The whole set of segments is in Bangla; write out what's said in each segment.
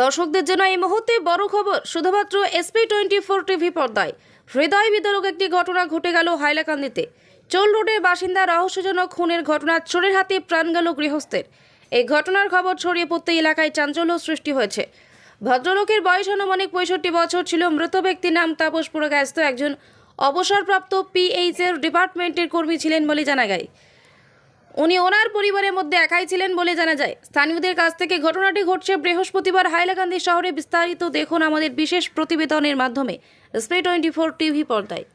দর্শকদের জন্য এই মুহূর্তে বড় খবর শুধুমাত্র SP24 টিভি পর্দায়। হৃদয় বিদারক একটি ঘটনা ঘটে গেল হাইলাকান্দিতে। চোল রোডের বাসিন্দা রহস্যজনক খুনের ঘটনা, চোরের হাতে প্রাণ গেল গৃহস্থের। এই ঘটনার খবর ছড়িয়ে পড়তে এলাকায় চাঞ্চল্য সৃষ্টি হয়েছে। ভদ্রলোকের বয়স আনুমানিক 65 বছর ছিল। মৃত ব্যক্তির নাম তাপস পুরকায়স্থ, একজন অবসরপ্রাপ্ত PH এর ডিপার্টমেন্টের কর্মী ছিলেন বলে জানা যায়। উনি ওনার পরিবারের মধ্যে একাই ছিলেন বলে জানা যায়। স্থানীয়দের কাছ থেকে ঘটনাটি ঘটছে বৃহস্পতিবার হাইলাকান্দি শহরে। বিস্তারিত দেখুন আমাদের বিশেষ প্রতিবেদনের মাধ্যমে SP24 টিভি পর্দায়।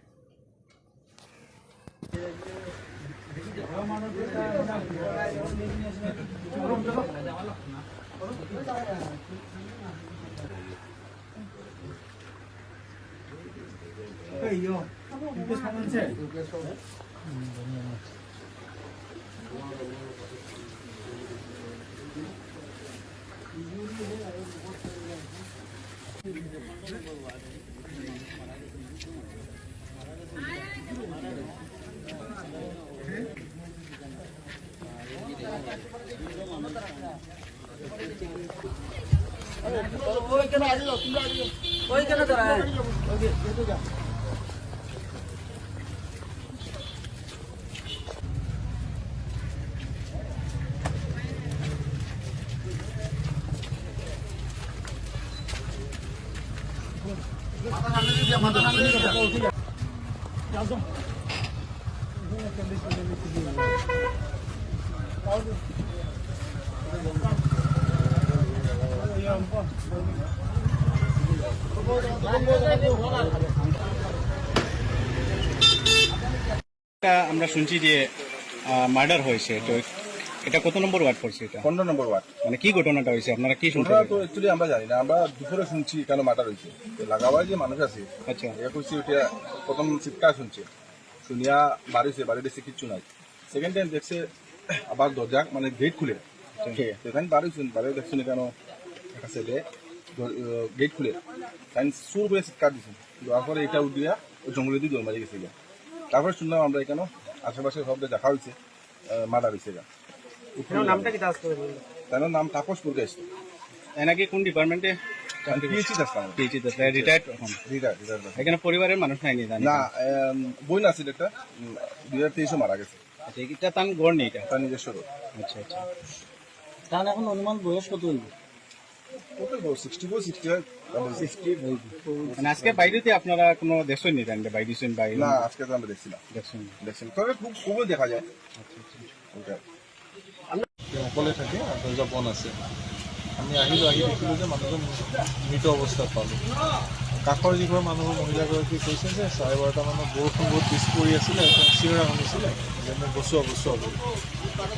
আমরা শুনছি যে মার্ডার হয়েছে, তো এটা কত নম্বর ওয়ার্ড পড়ছে? এটা 15 নম্বর ওয়ার্ড। মানে কি ঘটনাটা হয়েছে আপনারা কি শুনছেন? তো অ্যাকচুয়ালি আমরা জানি না, আমরা দুপুরে শুনছি কেন মার্ডার হয়েছে। লাগাবার যে মানুষ আছে, আচ্ছা, এটা করছি ওটা প্রথম চিৎকার শুনছে, শুনিয়া বাড়িছে, বাড়িতে কিচ্ছু নাই। সেকেন্ড টাইম দেখছে আবার দরজা মানে গেট খুলে, সেখানে বাড়িছেন, বাড়ি দেখছেন কেন একটা ছেলে গেট খুলে তাই সুর করে চিৎকার দিচ্ছেন। দেওয়ার পরে এটা উঠিয়া ওই জঙ্গলে দিয়ে দৌড় মারি গেছিল। তারপরে শুনলাম আমরা এখানে আশেপাশে সব দেখা হয়েছে মার্ডার হয়েছে। নামটা কি তার নাম তাপস পুরকায়স্থ। এনাকে কোন ডিপার্টমেন্টে? এখানে পরিবারের মানুষ নাই না, বই না ছিল একটা 2023 মারা গেছে। আচ্ছা, এটা তার গড় নেই, এটা তার নিজস্ব রোড। আচ্ছা আচ্ছা, তার এখন অনুমান বয়স কত হইব? 60 মানে আজকে বাইরেতে আপনারা কোনো দেখছেন নি? বাইরেছেন বাইরে? না, আজকে তো আমরা দেখছিলাম। দেখছেন তবে খুবই দেখা যায়। ওটা অকলে থাকে আর দরজা বন আছে। আমি আহিলোঁ, আহি দেখিলোঁ যে মানুহজন মৃত অৱস্থাত পালোঁ। কাষৰ যিঘৰ মানুহৰ মহিলাগৰাকী কৈছে যে 12:30 মানত বৰষুণ বহুত পিছ পৰি আছিলে, চিঞৰা শুনিছিলে যে মোক বচোৱা বচোৱা বুলি।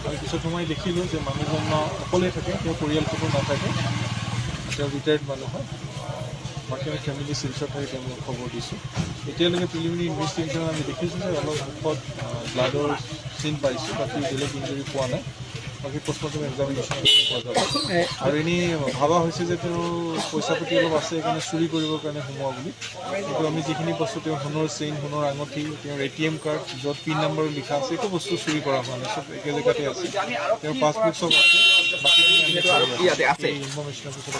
আৰু পিছত সোমাই দেখিলোঁ যে মানুহজন অকলে থাকে, তেওঁ পৰিয়াল কোনো নাথাকে, তেওঁ ৰিটায়াৰ্ড মানুহ হয়। বাকী আমি ফেমিলি চিলছত থাকি তেওঁলোকক খবৰ দিছোঁ। এতিয়ালৈকে প্ৰিলিমিনাৰী ইনভেষ্টিগেশ্যন আমি দেখিছোঁ যে অলপ মুখত ব্লাডৰ চিন পাইছোঁ, বাকী বেলেগ ইঞ্জুৰি পোৱা নাই। বাকী পষ্টমৰ্টম এক্সামিনেশ্যন পোৱা যাব। আৰু এনেই ভাবা হৈছে যে তেওঁ পইচা পাতি অলপ আছে, সেইকাৰণে চুৰি কৰিবৰ কাৰণে সোমোৱা বুলি। কিন্তু আমি যিখিনি বস্তু, তেওঁৰ সোণৰ চেইন, সোণৰ আঙুঠি, তেওঁৰ ATM কাৰ্ড, য'ত পিন নম্বৰ লিখা আছে, একো বস্তু চুৰি কৰা হোৱা নাই, চব একে জেগাতে আছে। তেওঁৰ পাছবুক চব আছে, বাকী ইনফৰ্মেশ্যনৰ পিছত